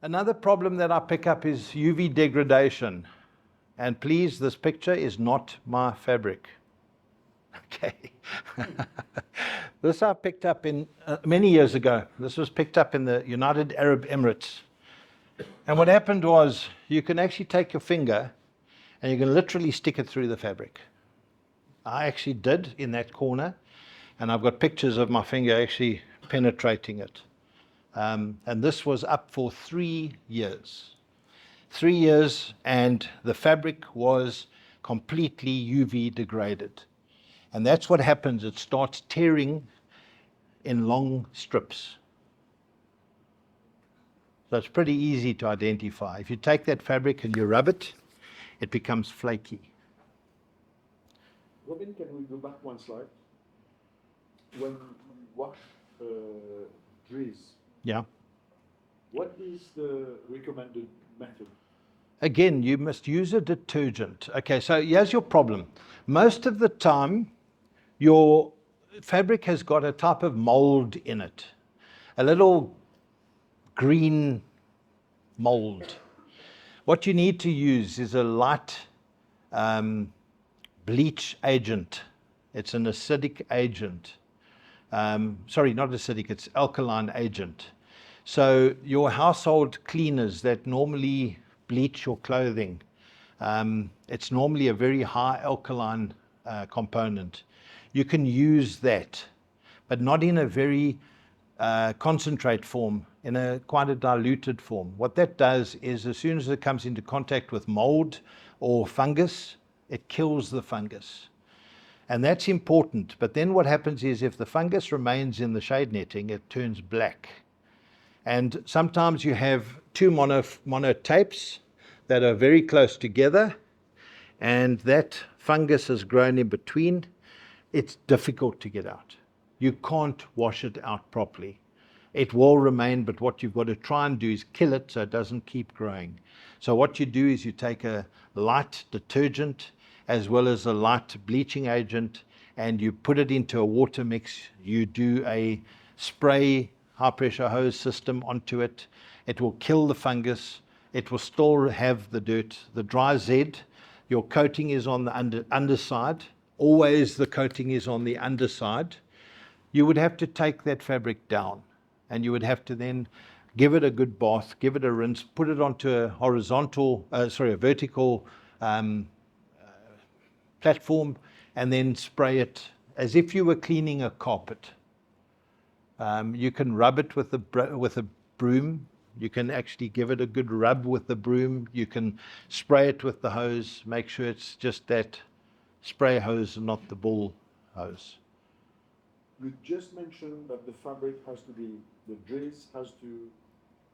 Another problem that I pick up is UV degradation. And please, this picture is not my fabric. Okay. This I picked up in many years ago. This was picked up in the United Arab Emirates. And what happened was you can actually take your finger and you can literally stick it through the fabric. I actually did in that corner, and I've got pictures of my finger actually penetrating it. And this was up for 3 years. 3 years, and the fabric was completely UV degraded. And that's what happens. It starts tearing in long strips. So it's pretty easy to identify. If you take that fabric and you rub it, it becomes flaky. Robin, can we go back one slide? When we wash trees, Yeah. what is the recommended method? Again, you must use a detergent. Okay, so here's your problem. Most of the time, your fabric has got a type of mold in it, a little green mold. What you need to use is a light bleach agent. It's an acidic agent. Sorry, not acidic, it's alkaline agent. So your household cleaners that normally bleach your clothing, it's normally a very high alkaline component. You can use that, but not in a very concentrate form, in a quite a diluted form. What that does is as soon as it comes into contact with mold or fungus, it kills the fungus. And that's important. But then what happens is if the fungus remains in the shade netting, it turns black. And sometimes you have two mono tapes that are very close together, and that fungus has grown in between. It's difficult to get out. You can't wash it out properly. It will remain, but what you've got to try and do is kill it so it doesn't keep growing. So what you do is you take a light detergent as well as a light bleaching agent, and you put it into a water mix. You do a spray high pressure hose system onto it. It will kill the fungus. It will still have the dirt. The dry Z, your coating is on the underside. Always the coating is on the underside. You would have to take that fabric down, and you would have to then give it a good bath, give it a rinse, put it onto a vertical platform, and then spray it as if you were cleaning a carpet. You can rub it with a broom. You can actually give it a good rub with the broom. You can spray it with the hose. Make sure it's just that spray hose and not the bull hose. You just mentioned that the fabric has to be, the dress has to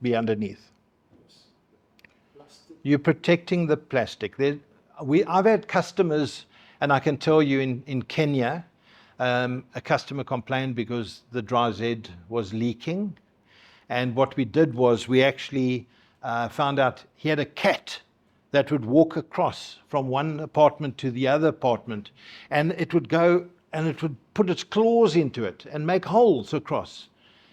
be underneath. Yes. Plastic. You're protecting the plastic. I've had customers, and I can tell you in Kenya, a customer complained because the dry Z was leaking. And what we did was we actually found out he had a cat that would walk across from one apartment to the other apartment, and it would go and it would put its claws into it and make holes across.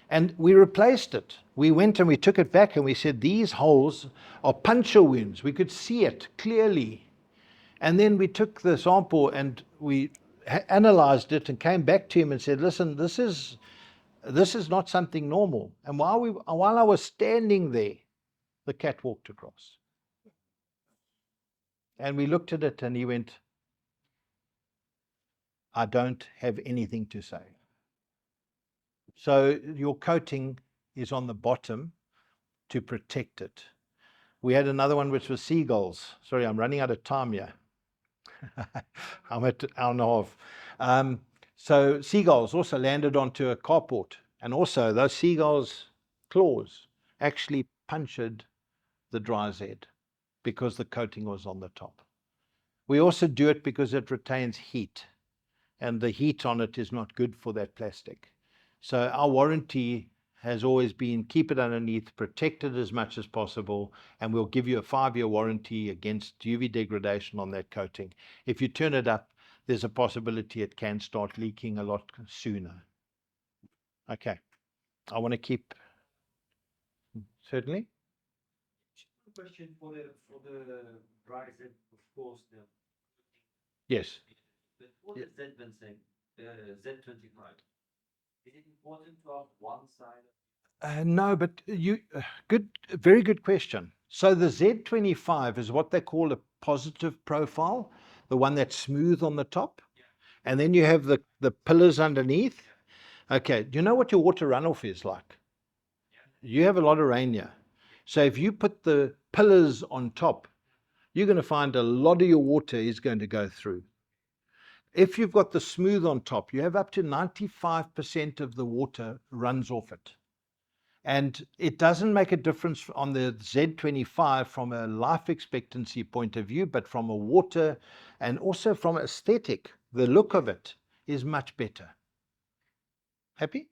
And we replaced it. We went and we took it back and we said, these holes are puncture wounds. We could see it clearly. And then we took the sample and we analyzed it and came back to him and said, listen, this is not something normal. And while I was standing there, the cat walked across. And we looked at it and he went, I don't have anything to say. So your coating is on the bottom to protect it. We had another one which was seagulls. Sorry, I'm running out of time here. I'm at an hour and a half. So seagulls also landed onto a carport, and also those seagulls' claws actually punctured the dry Z because the coating was on the top. We also do it because it retains heat, and the heat on it is not good for that plastic. So our warranty has always been keep it underneath, protect it as much as possible, and we'll give you a 5-year warranty against UV degradation on that coating. If you turn it up, there's a possibility it can start leaking a lot sooner. Okay, I want to keep, certainly. question for the dry Z, of course, the Yes. but for the Z Vincent, Z25, is it important to have one side? No, but very good question. So the Z25 is what they call a positive profile, the one that's smooth on the top. And then you have the pillars underneath. Okay, do you know what your water runoff is like? You have a lot of rain here. So if you put the pillars on top, you're going to find a lot of your water is going to go through. If you've got the smooth on top, you have up to 95% of the water runs off it. And it doesn't make a difference on the Z25 from a life expectancy point of view, but from a water and also from aesthetic, the look of it is much better. Happy?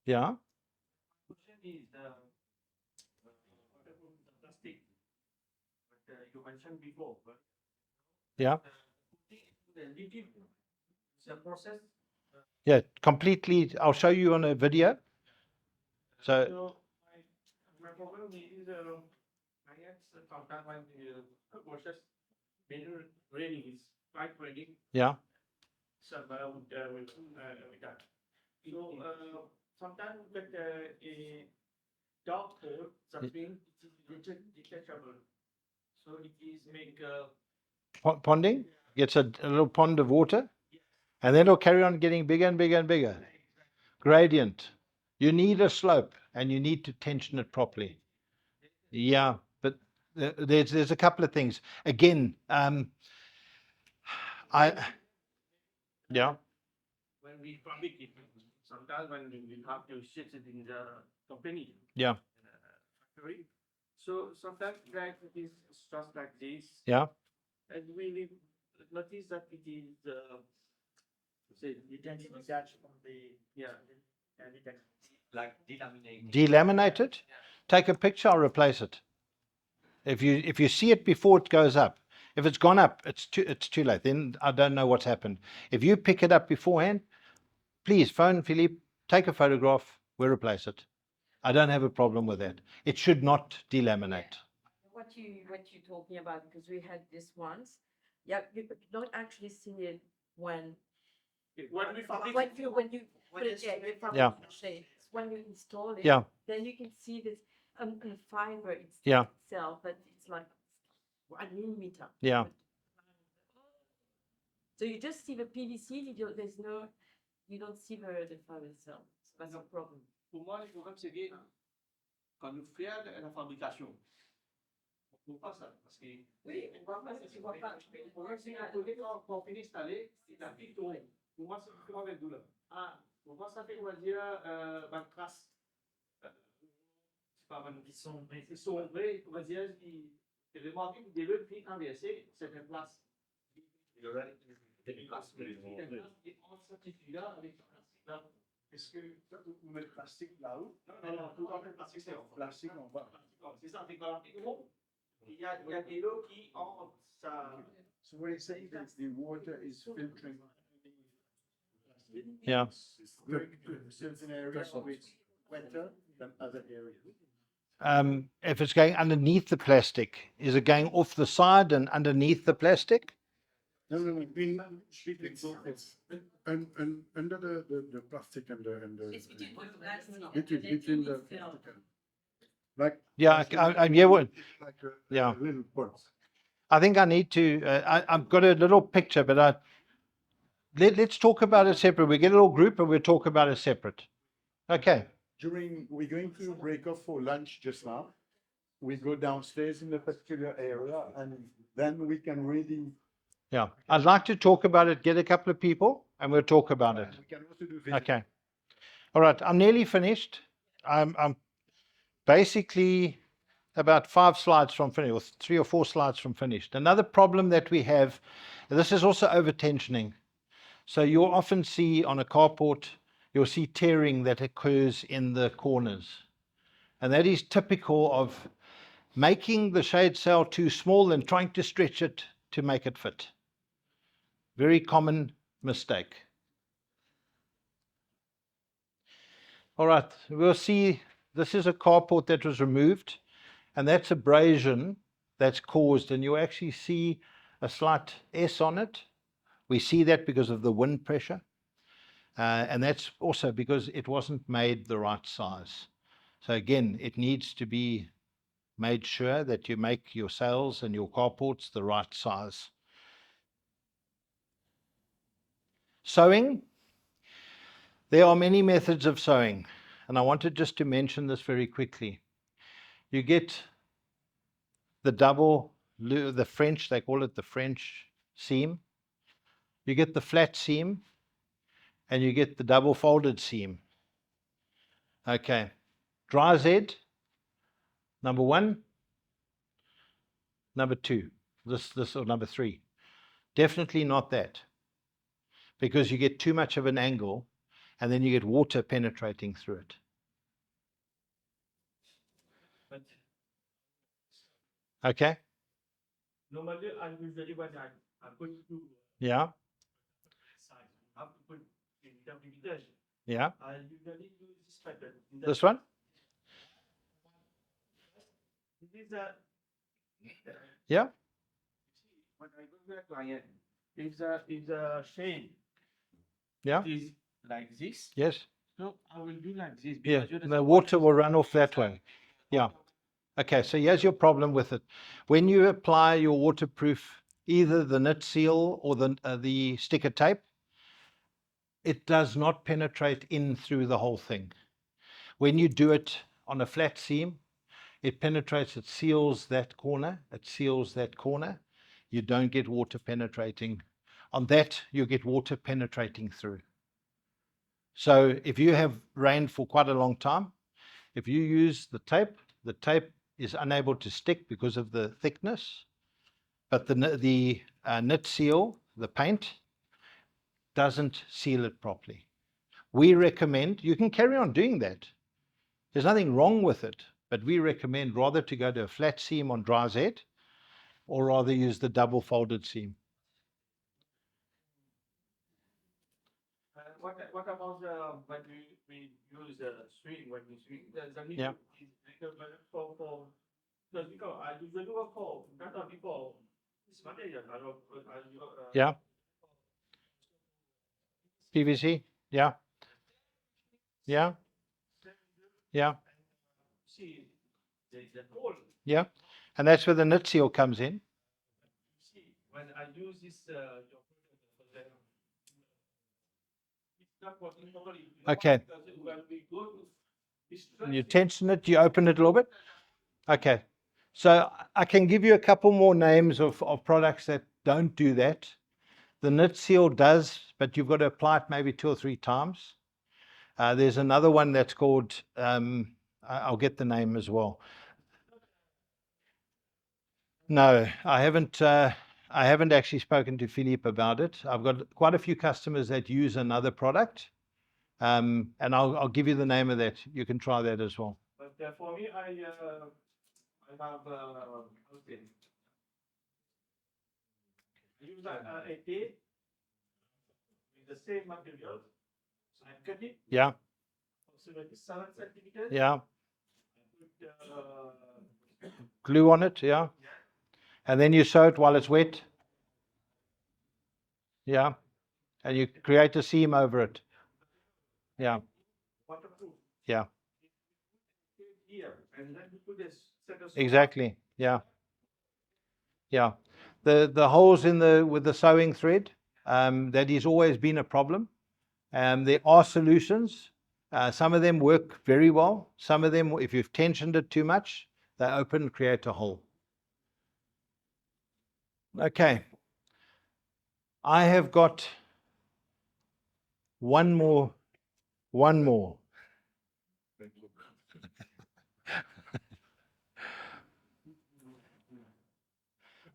Yeah. Question is the plastic, but you mentioned before, but Yeah. the liquid, the process. Yeah, completely. I'll show you on a video. So My problem is I guess sometimes when the process better raining is quite raining. yeah. So with that. So sometimes with a dark hole, something it is detachable. So it is make Ponding gets a little pond of water, and then it'll carry on getting bigger and bigger and bigger. Gradient. You need a slope, and you need to tension it properly. Yeah, but there's a couple of things. Again, yeah. when we fabricate, sometimes when we have to ship it in the company. Yeah. Factory. So sometimes like it is just like this. Yeah. And we notice that it is say detached from the and it like delaminated. Delaminated. Take a picture. I'll replace it. If you see it before it goes up, if it's gone up, it's too late. Then I don't know what's happened. If you pick it up beforehand, please phone Philippe, take a photograph, we'll replace it. I don't have a problem with that. It should not delaminate. What you're talking about, because we had this once. Yeah, you don't actually see it when When we fabricate. when you put it there, Yeah. when you install it, Yeah. then you can see this fiber Yeah. itself, but it's like 1 millimeter. Yeah. So you just see the PVC. You don't see the fiber itself. So that's a problem. Pour moi, le problème, c'est que quand nous faisons la fabrication, on ne voit pas ça. Parce que Oui, on voit pas, tu vois pas. le problème, c'est quand on finit d'installer, la pique tourne. Pour moi, c'est différent avec nous là. Ah, pour moi, ça fait, on va dire, une trace. C'est pas une qui sombrée. C'est sombré, on va dire, j'ai remarqué que dès le prix inversé, c'est une place. Il y aura des places. Et on s'intitule là avec la plastique là. Est-ce que vous mettez le plastique là-haut? Non, tout en fait plastique, c'est en Plastique en bas. C'est ça, c'est quand il y a des lots qui ont ça. So what he's saying is the water is filtering. Yeah. It's going to certain areas where it's wetter than other areas. If it's going underneath the plastic, is it going off the side and underneath the plastic? No, between both. And under the plastic and the It's between the plastic between the plastic like Yeah, like yeah. a little pot. I think I need to. I've got a little picture, but let's talk about it separate. We get a little group, and we'll talk about it separate. Okay. We're going to break off for lunch just now. We go downstairs in the particular area, and then we can really. Yeah, I'd like to talk about it. Get a couple of people, and we'll talk about it. We can also do video. Okay. All right. I'm nearly finished. I'm basically about 5 slides from finished, or 3 or 4 slides from finished. Another problem that we have, this is also over-tensioning. So you'll often see on a carport, you'll see tearing that occurs in the corners. And that is typical of making the shade cell too small and trying to stretch it to make it fit. Very common mistake. All right, we'll see. This is a carport that was removed, and that's abrasion that's caused, and you actually see a slight S on it. We see that because of the wind pressure, and that's also because it wasn't made the right size. So again, it needs to be made sure that you make your sails and your carports the right size. Sewing. There are many methods of sewing, and I wanted just to mention this very quickly. You get the French, they call it the French seam. You get the flat seam, and you get the double folded seam. Okay, dry Z, number 1, number 2, this or number 3. Definitely not that, because you get too much of an angle, and then you get water penetrating through it. But Okay? normally, I usually when I put to Yeah, size, I have to put in delimitation. yeah. I usually use this method. This one? This is a Yeah, when I go to a client, is a shade. yeah, Is like this. yes. So I will do like this. Yeah, because you know the water will run off that way. Yeah. Okay, so here's your problem with it. When you apply your waterproof, either the knit seal or the sticker tape, it does not penetrate in through the whole thing. When you do it on a flat seam, it penetrates, it seals that corner, You don't get water penetrating. On that, you get water penetrating through. So if you have rained for quite a long time, if you use the tape is unable to stick because of the thickness, but the knit seal, the paint, doesn't seal it properly. We recommend, you can carry on doing that. There's nothing wrong with it, but we recommend rather to go to a flat seam on dry Z or rather use the double folded seam. what about when we use swing when we swing? There's a need Yeah. for because I usually work for not people. This material Yeah. PVC? Yeah. Yeah. Yeah. See the hole. Yeah. And that's where the knit seal comes in. See when I use this it's not working properly. Okay. Because when we go to You tension it, you open it a little bit. Okay. So I can give you a couple more names of products that don't do that. The knit seal does, but you've got to apply it maybe 2 or 3 times. There's another one that's called, I'll get the name as well. No, I haven't actually spoken to Philippe about it. I've got quite a few customers that use another product. And I'll give you the name of that. You can try that as well. But for me, I have okay. I use a tape with the same material. So I cut it. Yeah. Approximately 7 centimeters. Yeah. I put Glue on it. Yeah. And then you sew it while it's wet. Yeah. And you create a seam over it. Yeah. waterproof. Yeah. Here, and then you put this set of Exactly. Yeah. Yeah. The holes with the sewing thread, that has always been a problem. There are solutions. Some of them work very well. Some of them, if you've tensioned it too much, they open and create a hole. Okay. I have got one more.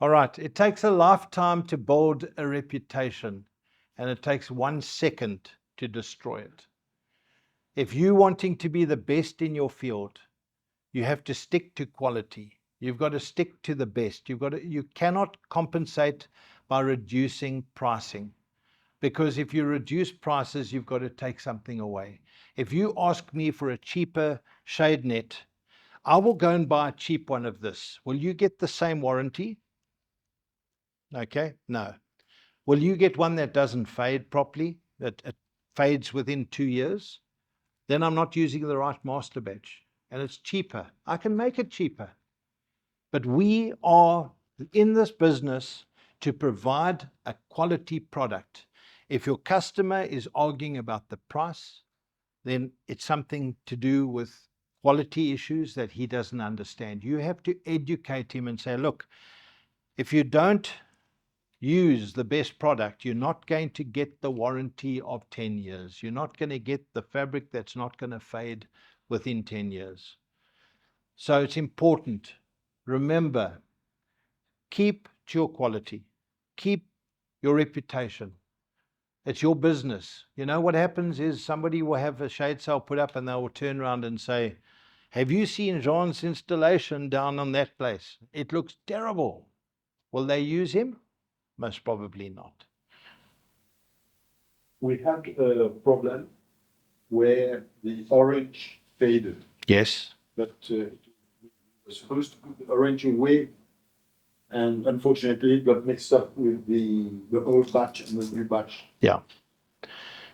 All right. It takes a lifetime to build a reputation, and it takes 1 second to destroy it. If you're wanting to be the best in your field, you have to stick to quality. You've got to stick to the best. You cannot compensate by reducing pricing. because if you reduce prices, you've got to take something away. If you ask me for a cheaper shade net, I will go and buy a cheap one of this. Will you get the same warranty? Okay, no. Will you get one that doesn't fade properly, that it fades within 2 years? Then I'm not using the right master batch, and it's cheaper. I can make it cheaper. But we are in this business to provide a quality product. If your customer is arguing about the price, then it's something to do with quality issues that he doesn't understand. You have to educate him and say, look, if you don't use the best product, you're not going to get the warranty of 10 years. You're not going to get the fabric that's not going to fade within 10 years. So it's important. Remember, keep to your quality. Keep your reputation. It's your business. You know what happens is somebody will have a shade sail put up and they will turn around and say, have you seen Jean's installation down on that place? It looks terrible. Will they use him? Most probably not. We had a problem where the orange faded, Yes. but we were supposed to put the orange away, and unfortunately it got mixed up with the old batch and the new batch. Yeah.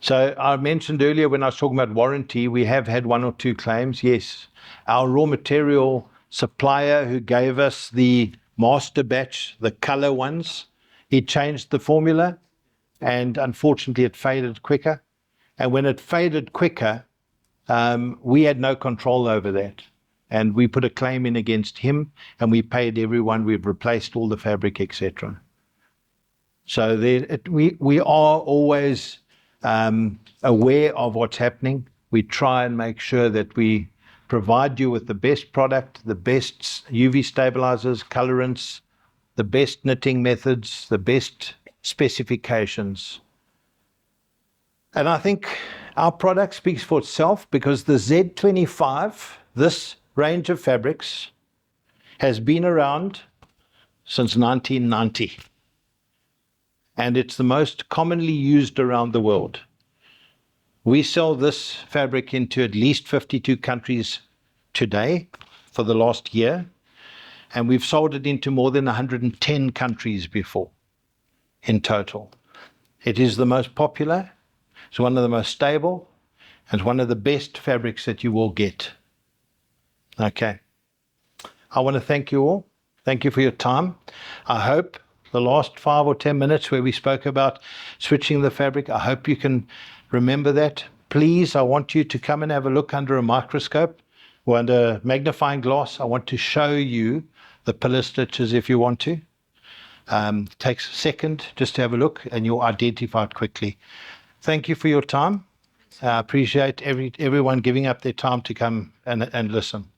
So I mentioned earlier when I was talking about warranty, we have had 1 or 2 claims. Yes. Our raw material supplier who gave us the master batch, the color ones, he changed the formula and unfortunately it faded quicker. And when it faded quicker, we had no control over that. And we put a claim in against him and we paid everyone. We've replaced all the fabric, etc. So we are always aware of what's happening. We try and make sure that we provide you with the best product, the best UV stabilizers, colorants, the best knitting methods, the best specifications. And I think our product speaks for itself because the Z25, this range of fabrics, has been around since 1990. And it's the most commonly used around the world. We sell this fabric into at least 52 countries today for the last year, and we've sold it into more than 110 countries before in total. It is the most popular, it's one of the most stable, and it's one of the best fabrics that you will get. Okay. I want to thank you all. Thank you for your time. I hope the last 5 or 10 minutes where we spoke about switching the fabric, I hope you can remember that. Please, I want you to come and have a look under a microscope or under a magnifying glass. I want to show you the pillar stitches if you want to. It takes a second just to have a look and you'll identify it quickly. Thank you for your time. I appreciate everyone giving up their time to come and listen.